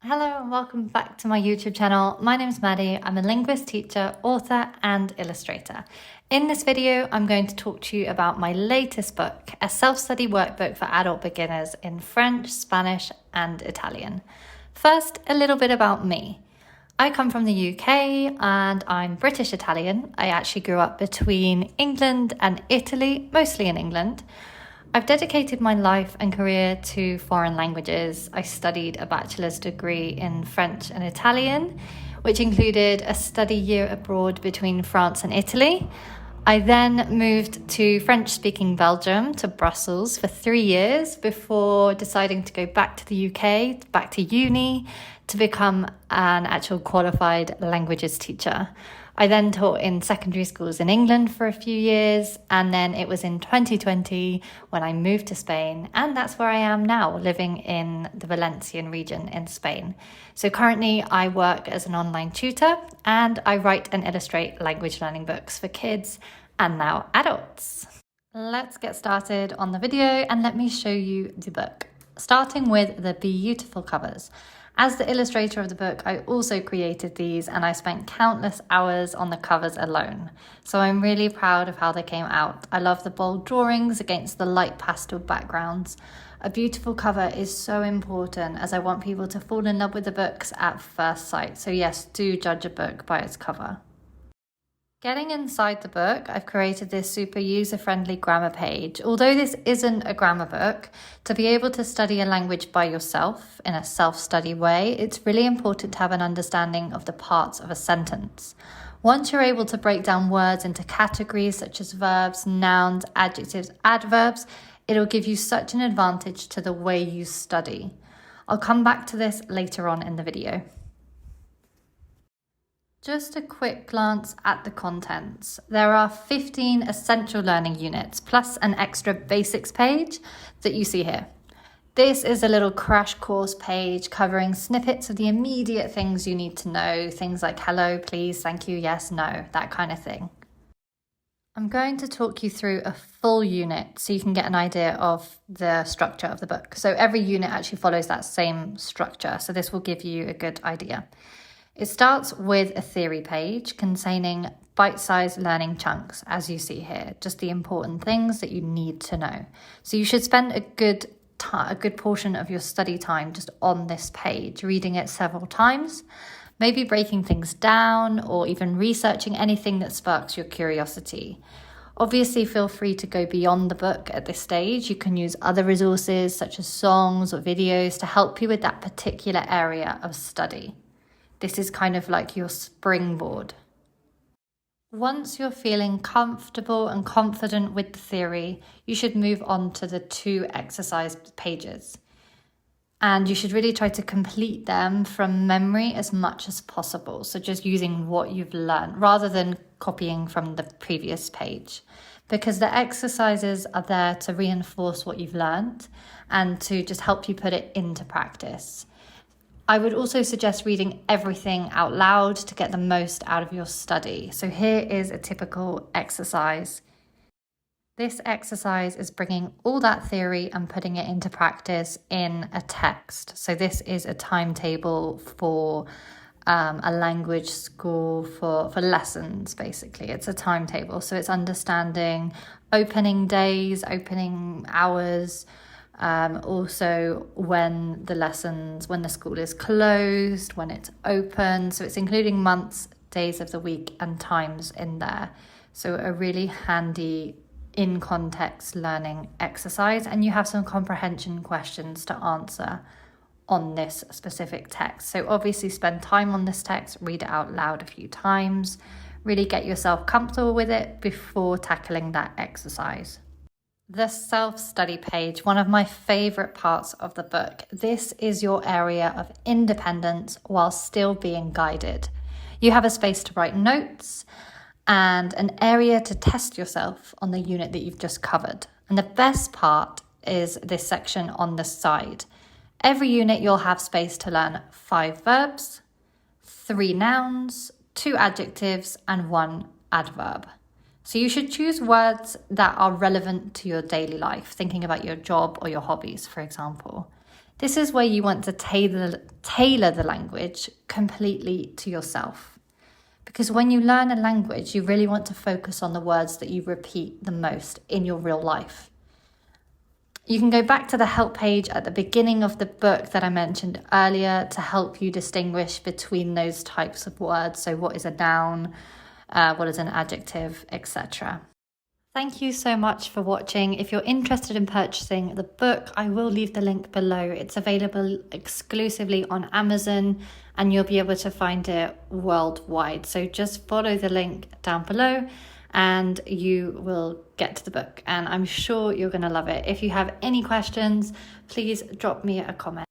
Hello and welcome back to my YouTube channel. My name is Maddy. I'm a linguist teacher, author and illustrator. In this video, I'm going to talk to you about my latest book, a self-study workbook for adult beginners in French, Spanish and Italian. First, a little bit about me. I come from the UK and I'm British Italian. I actually grew up between England and Italy, mostly in England. I've dedicated my life and career to foreign languages. I studied a bachelor's degree in French and Italian, which included a study year abroad between France and Italy. I then moved to French-speaking Belgium, to Brussels, for 3 years before deciding to go back to the UK, back to uni, to become an actual qualified languages teacher. I then taught in secondary schools in England for a few years, and then it was in 2020 when I moved to Spain, and that's where I am now, living in the Valencian region in Spain. So currently I work as an online tutor, and I write and illustrate language learning books for kids and now adults. Let's get started on the video and let me show you the book, starting with the beautiful covers. As the illustrator of the book, I also created these and I spent countless hours on the covers alone. So I'm really proud of how they came out. I love the bold drawings against the light pastel backgrounds. A beautiful cover is so important as I want people to fall in love with the books at first sight. So yes, do judge a book by its cover. Getting inside the book, I've created this super user-friendly grammar page. Although this isn't a grammar book, to be able to study a language by yourself in a self-study way, it's really important to have an understanding of the parts of a sentence. Once you're able to break down words into categories such as verbs, nouns, adjectives, adverbs, it'll give you such an advantage to the way you study. I'll come back to this later on in the video. Just a quick glance at the contents. There are 15 essential learning units plus an extra basics page that you see here. This is a little crash course page covering snippets of the immediate things you need to know, things like hello, please, thank you, yes, no, that kind of thing. I'm going to talk you through a full unit so you can get an idea of the structure of the book. So every unit actually follows that same structure, so this will give you a good idea. It starts with a theory page containing bite-sized learning chunks, as you see here, just the important things that you need to know. So you should spend a good portion of your study time just on this page, reading it several times, maybe breaking things down or even researching anything that sparks your curiosity. Obviously, feel free to go beyond the book at this stage. You can use other resources such as songs or videos to help you with that particular area of study. This is kind of like your springboard. Once you're feeling comfortable and confident with the theory, you should move on to the 2 exercise pages. And you should really try to complete them from memory as much as possible. So just using what you've learned rather than copying from the previous page. Because the exercises are there to reinforce what you've learned and to just help you put it into practice. I would also suggest reading everything out loud to get the most out of your study. So here is a typical exercise. This exercise is bringing all that theory and putting it into practice in a text. So this is a timetable for a language school for lessons, basically. It's a timetable. So it's understanding opening days, opening hours, also when the school is closed, when it's open. So it's including months, days of the week and times in there. So a really handy in context learning exercise, and you have some comprehension questions to answer on this specific text. So obviously spend time on this text, read it out loud a few times, really get yourself comfortable with it before tackling that exercise. The self-study page, one of my favorite parts of the book. This is your area of independence while still being guided. You have a space to write notes and an area to test yourself on the unit that you've just covered. And the best part is this section on the side. Every unit you'll have space to learn 5 verbs, 3 nouns, 2 adjectives and 1 adverb. So you should choose words that are relevant to your daily life, thinking about your job or your hobbies, for example. This is where you want to tailor the language completely to yourself. Because when you learn a language, you really want to focus on the words that you repeat the most in your real life. You can go back to the help page at the beginning of the book that I mentioned earlier to help you distinguish between those types of words. So what is a noun, what is an adjective, etc. Thank you so much for watching. If you're interested in purchasing the book, I will leave the link below. It's available exclusively on Amazon and you'll be able to find it worldwide. So just follow the link down below and you will get to the book. And I'm sure you're going to love it. If you have any questions, please drop me a comment.